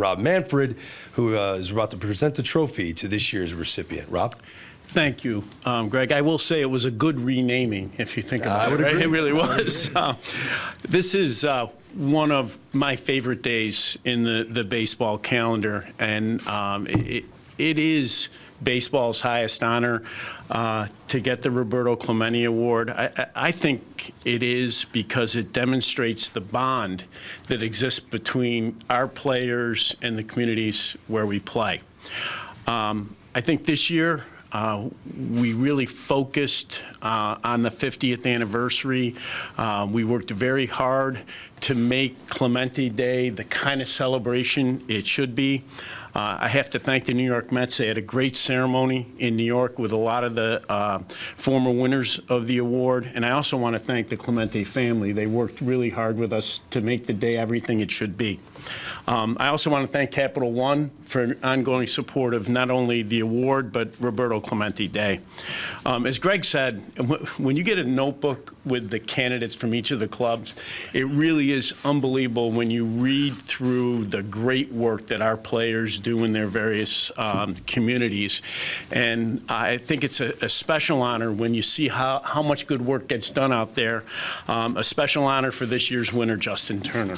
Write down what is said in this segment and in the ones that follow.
Rob Manfred, who is about to present the trophy to this year's recipient. Rob? Thank you, Greg. I will say it was a good renaming, if you think about it. Right? It really was. This is one of my favorite days in the baseball calendar, and it is baseball's highest honor to get the Roberto Clemente Award. I think it is because it demonstrates the bond that exists between our players and the communities where we play. I think this year, we really focused on the 50th anniversary. We worked very hard to make Clemente Day the kind of celebration it should be. I have to thank the New York Mets. They had a great ceremony in New York with a lot of the former winners of the award. And I also want to thank the Clemente family. They worked really hard with us to make the day everything it should be. I also want to thank Capital One for ongoing support of not only the award, but Roberto Clemente Day. As Greg said, when you get a notebook with the candidates from each of the clubs, it really is unbelievable when you read through the great work that our players do in their various communities. And I think it's a special honor when you see how much good work gets done out there. A special honor for this year's winner, Justin Turner.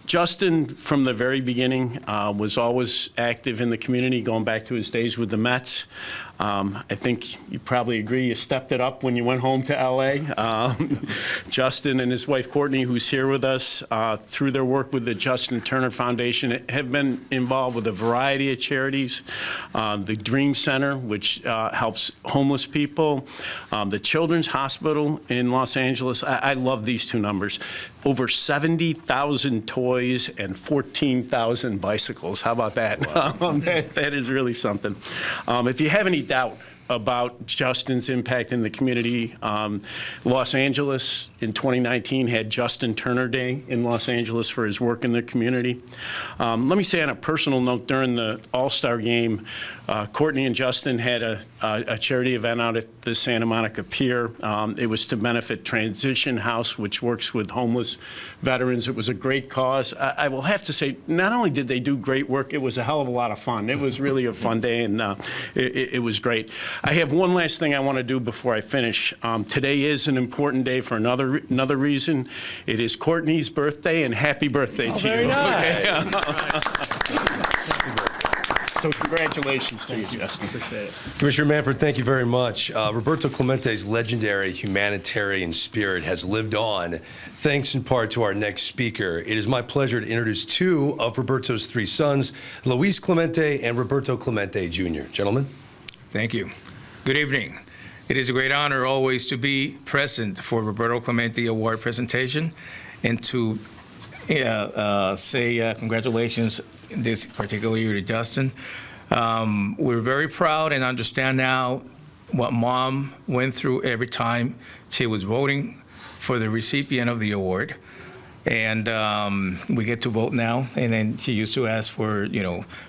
Justin, from the very beginning, was always active in the community, going back to his days with the Mets. I think you probably agree you stepped it up when you went home to L.A. Justin and his wife, Courtney, who's here with us, through their work with the Justin Turner Foundation, have been involved with a variety of charities. The Dream Center, which helps homeless people. The Children's Hospital in Los Angeles. I love these two numbers. Over 70,000 toys and 14,000 bicycles. How about that? Wow. That is really something. If you have any doubt about Justin's impact in the community, Los Angeles in 2019 had Justin Turner Day in Los Angeles for his work in the community. Let me say on a personal note, during the All-Star game, Courtney and Justin had a charity event out at the Santa Monica Pier. It was to benefit Transition House, which works with homeless veterans. It was a great cause. I will have to say, not only did they do great work, it was a hell of a lot of fun. It was really a fun day, and it was great. I have one last thing I want to do before I finish. Today is an important day for another reason. It is Courtney's birthday, and happy birthday to very you. Nice. Okay. So congratulations to you, Justin. Appreciate it. Commissioner Manfred, thank you very much. Roberto Clemente's legendary humanitarian spirit has lived on, thanks in part to our next speaker. It is my pleasure to introduce two of Roberto's three sons, Luis Clemente and Roberto Clemente Jr. Gentlemen. Thank you. Good evening. It is a great honor always to be present for Roberto Clemente Award presentation and to say congratulations this particular year to Justin. We're very proud and understand now what Mom went through every time she was voting for the recipient of the award. And we get to vote now. And then she used to ask for,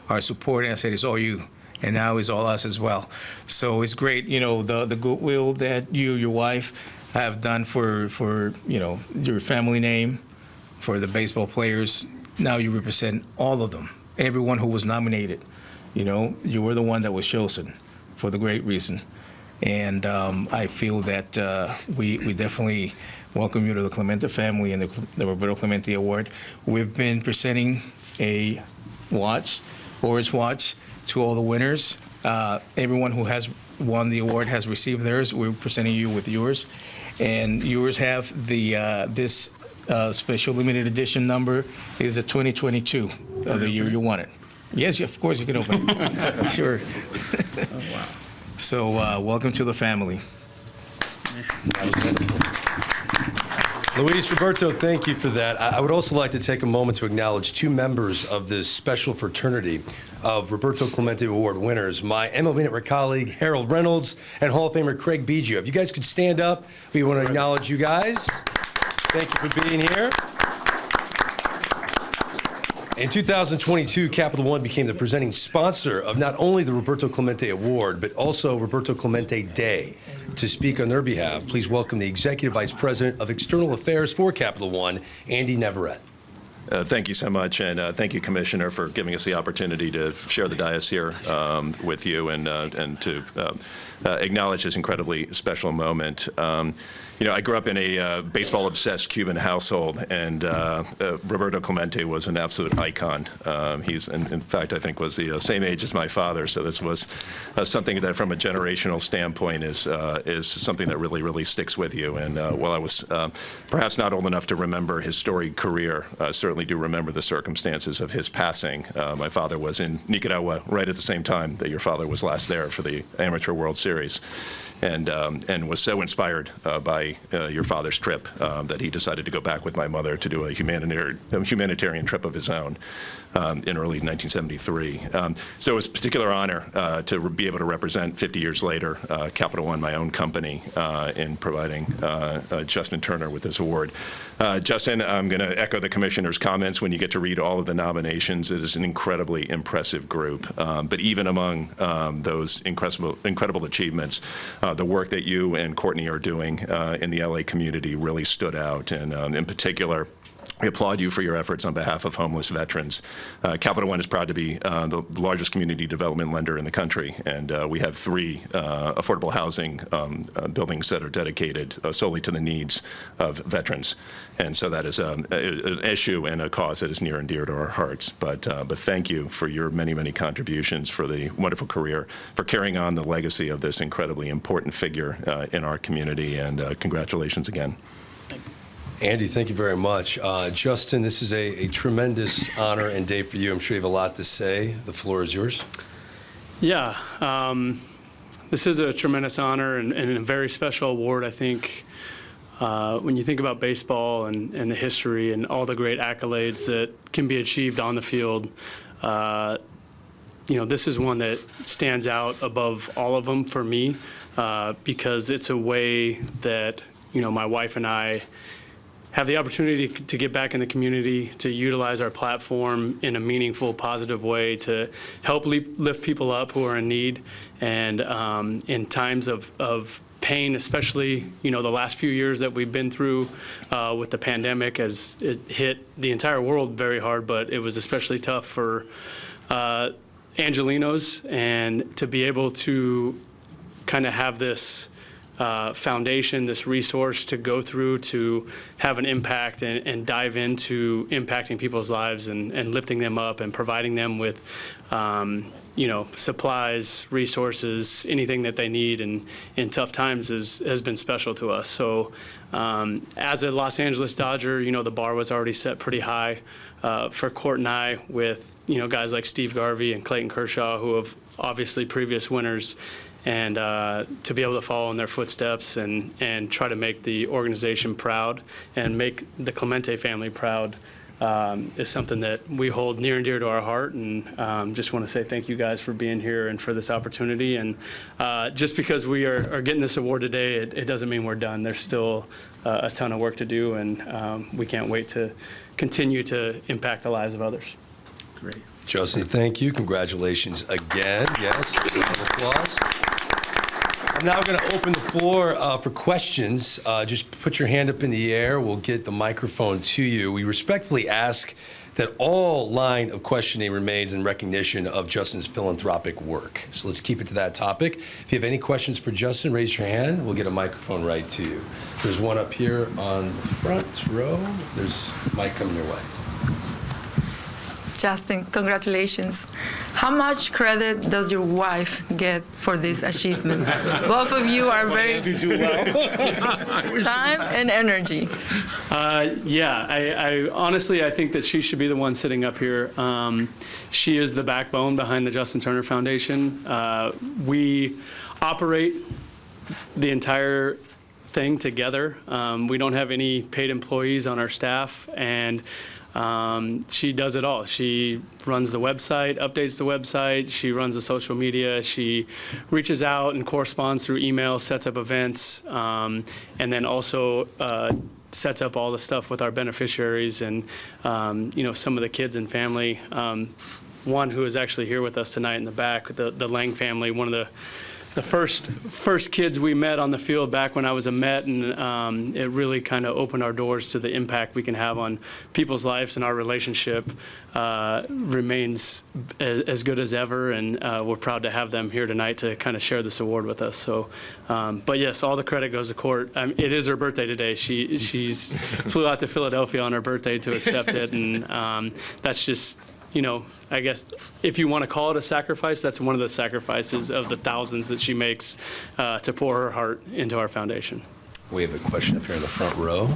our support, and I said, it's all you. And now it's all us as well. So it's great, the goodwill that you, your wife, have done for your family name, for the baseball players. Now you represent all of them, everyone who was nominated. You were the one that was chosen for the great reason. And I feel that we definitely welcome you to the Clemente family and the Roberto Clemente Award. We've been presenting a orange watch, to all the winners. Everyone who has won the award has received theirs. We're presenting you with yours. And yours have this special limited edition number is a 2022 of the year you won it. Yes, of course you can open it. Sure. Oh, wow. So welcome to the family. Luis, Roberto, thank you for that. I would also like to take a moment to acknowledge two members of this special fraternity of Roberto Clemente Award winners, my MLB Network colleague, Harold Reynolds, and Hall of Famer Craig Biggio. If you guys could stand up, we want to acknowledge you guys. Thank you for being here. In 2022, Capital One became the presenting sponsor of not only the Roberto Clemente Award, but also Roberto Clemente Day. To speak on their behalf, please welcome the Executive Vice President of External Affairs for Capital One, Andy Neverett. Thank you so much, and thank you, Commissioner, for giving us the opportunity to share the dais here with you and to acknowledge this incredibly special moment. I grew up in a baseball-obsessed Cuban household, and Roberto Clemente was an absolute icon. He's, in fact, I think was the same age as my father, so this was something that, from a generational standpoint, is something that really, really sticks with you. And while I was perhaps not old enough to remember his storied career, I certainly do remember the circumstances of his passing. My father was in Nicaragua right at the same time that your father was last there for the Amateur World Series, and was so inspired by your father's trip that he decided to go back with my mother to do a humanitarian trip of his own in early 1973. So it was a particular honor to be able to represent 50 years later Capital One, my own company, in providing Justin Turner with this award. Justin, I'm going to echo the Commissioner's comments. When you get to read all of the nominations, it is an incredibly impressive group. But even among those incredible achievements, the work that you and Courtney are doing in the LA community really stood out. And in particular, I applaud you for your efforts on behalf of homeless veterans. Capital One is proud to be the largest community development lender in the country, and we have 3 affordable housing buildings that are dedicated solely to the needs of veterans. And so that is an issue and a cause that is near and dear to our hearts. But thank you for your many, many contributions, for the wonderful career, for carrying on the legacy of this incredibly important figure in our community, and congratulations again. Andy, thank you very much. Justin, this is a tremendous honor and day for you. I'm sure you have a lot to say. The floor is yours. Yeah, this is a tremendous honor and a very special award. I think when you think about baseball and the history and all the great accolades that can be achieved on the field, this is one that stands out above all of them for me because it's a way that, my wife and I have the opportunity to get back in the community, to utilize our platform in a meaningful, positive way to help lift people up who are in need. And in times of pain, especially, the last few years that we've been through with the pandemic, as it hit the entire world very hard, but it was especially tough for Angelenos, and to be able to kind of have this foundation, this resource to go through to have an impact and dive into impacting people's lives and lifting them up and providing them with, supplies, resources, anything that they need in tough times has been special to us. So as a Los Angeles Dodger, the bar was already set pretty high for Court and I with, guys like Steve Garvey and Clayton Kershaw, who have obviously previous winners. And to be able to follow in their footsteps and try to make the organization proud and make the Clemente family proud is something that we hold near and dear to our heart. And just want to say thank you guys for being here and for this opportunity. And just because we are getting this award today, it doesn't mean we're done. There's still a ton of work to do, and we can't wait to continue to impact the lives of others. Great. Justin, thank you. Congratulations again. Yes, round of applause. I'm now going to open the floor for questions. Just put your hand up in the air. We'll get the microphone to you. We respectfully ask that all line of questioning remains in recognition of Justin's philanthropic work. So let's keep it to that topic. If you have any questions for Justin, raise your hand. We'll get a microphone right to you. There's one up here on the front row. There's a mic coming your way. Justin, congratulations. How much credit does your wife get for this achievement? Both of you are very time and energy. I honestly, I think that she should be the one sitting up here. She is the backbone behind the Justin Turner Foundation. We operate the entire thing together. We don't have any paid employees on our staff, and she does it all. She runs the website, updates the website, she runs the social media, she reaches out and corresponds through email, sets up events, and then also sets up all the stuff with our beneficiaries and some of the kids and family. One who is actually here with us tonight in the back, the Lang family, one of the the first kids we met on the field back when I was a Met, and it really kind of opened our doors to the impact we can have on people's lives, and our relationship remains as good as ever, and we're proud to have them here tonight to kind of share this award with us. So, but yes, all the credit goes to Court. It is her birthday today. She's flew out to Philadelphia on her birthday to accept it, and that's just, I guess if you want to call it a sacrifice, that's one of the sacrifices of the thousands that she makes to pour her heart into our foundation. We have a question up here in the front row.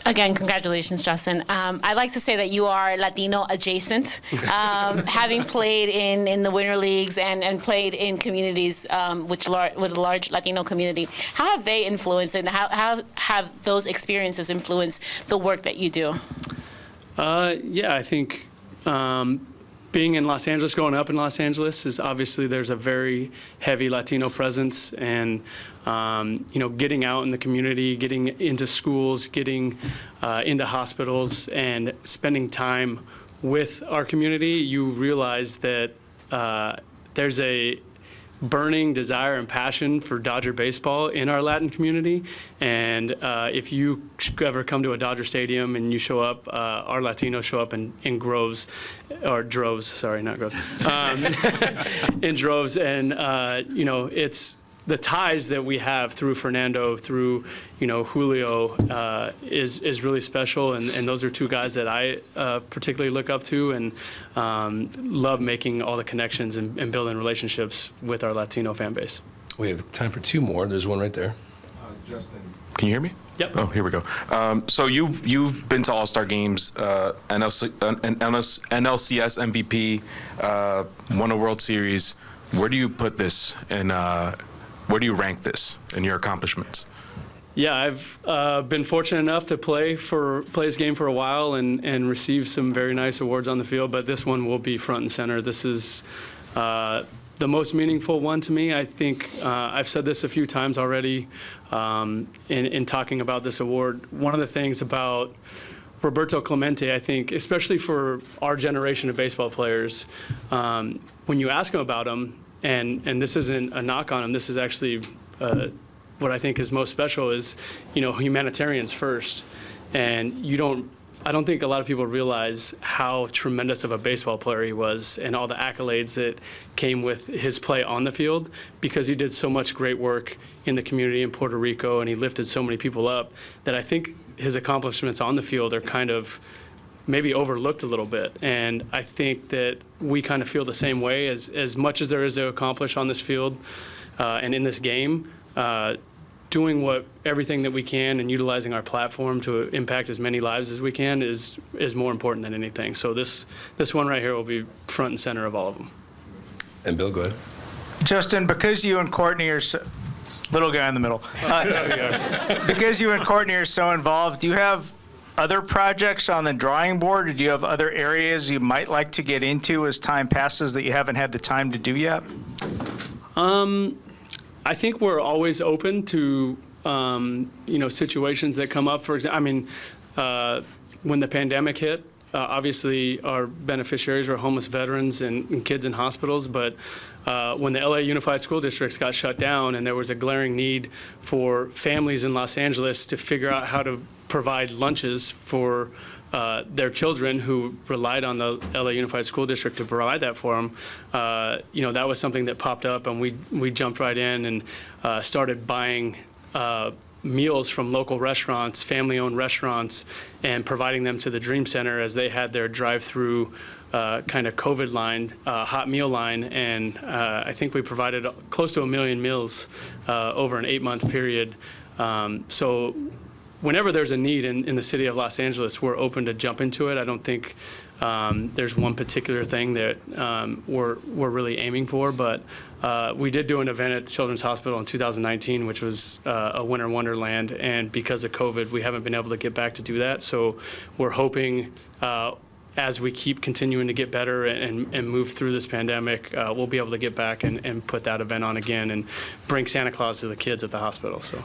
Again, congratulations, Justin. I'd like to say that you are Latino adjacent, having played in the Winter Leagues and played in communities with a large Latino community. How have they influenced, and how have those experiences influenced the work that you do? Yeah, I think being in Los Angeles, growing up in Los Angeles, is obviously there's a very heavy Latino presence, and getting out in the community, getting into schools, getting into hospitals, and spending time with our community, you realize that there's a burning desire and passion for Dodger baseball in our Latin community. And if you ever come to a Dodger stadium and you show up, our Latinos show up in droves, sorry, not groves, in droves. And, it's the ties that we have through Fernando, through, Julio, is really special. And those are two guys that I particularly look up to and love making all the connections and building relationships with our Latino fan base. We have time for two more. There's one right there. Justin, can you hear me? Yep. Oh, here we go. So you've been to All-Star games, NLCS MVP, won a World Series. Where do you put this, and where do you rank this in your accomplishments? Yeah, I've been fortunate enough to play this game for a while and receive some very nice awards on the field, but this one will be front and center. This is the most meaningful one to me. I think I've said this a few times already in talking about this award. One of the things about Roberto Clemente, I think, especially for our generation of baseball players, when you ask him about him, and this isn't a knock on him, this is actually what I think is most special is, humanitarians first. And I don't think a lot of people realize how tremendous of a baseball player he was and all the accolades that came with his play on the field, because he did so much great work in the community in Puerto Rico, and he lifted so many people up, that I think his accomplishments on the field are kind of maybe overlooked a little bit. And I think that we kind of feel the same way. As much as there is to accomplish on this field and in this game, doing everything that we can and utilizing our platform to impact as many lives as we can is more important than anything. So this one right here will be front and center of all of them. And Bill, go ahead. Justin, because you and Courtney are little guy in the middle, because you and Courtney are so involved, do you have other projects on the drawing board, or do you have other areas you might like to get into as time passes that you haven't had the time to do yet? I think we're always open to situations that come up. For example, when the pandemic hit, obviously our beneficiaries were homeless veterans and kids in hospitals. But when the LA Unified School Districts got shut down, and there was a glaring need for families in Los Angeles to figure out how to provide lunches for their children who relied on the LA Unified School District to provide that for them, that was something that popped up, and we jumped right in and started buying meals from local restaurants, family-owned restaurants, and providing them to the Dream Center as they had their drive-through kind of COVID line, hot meal line, and I think we provided close to 1 million meals over an 8-month period. So whenever there's a need in the city of Los Angeles, we're open to jump into it. I don't think there's one particular thing that we're really aiming for, but we did do an event at Children's Hospital in 2019, which was a winter wonderland, and because of COVID, we haven't been able to get back to do that. So we're hoping as we keep continuing to get better and move through this pandemic, we'll be able to get back and put that event on again and bring Santa Claus to the kids at the hospital. So.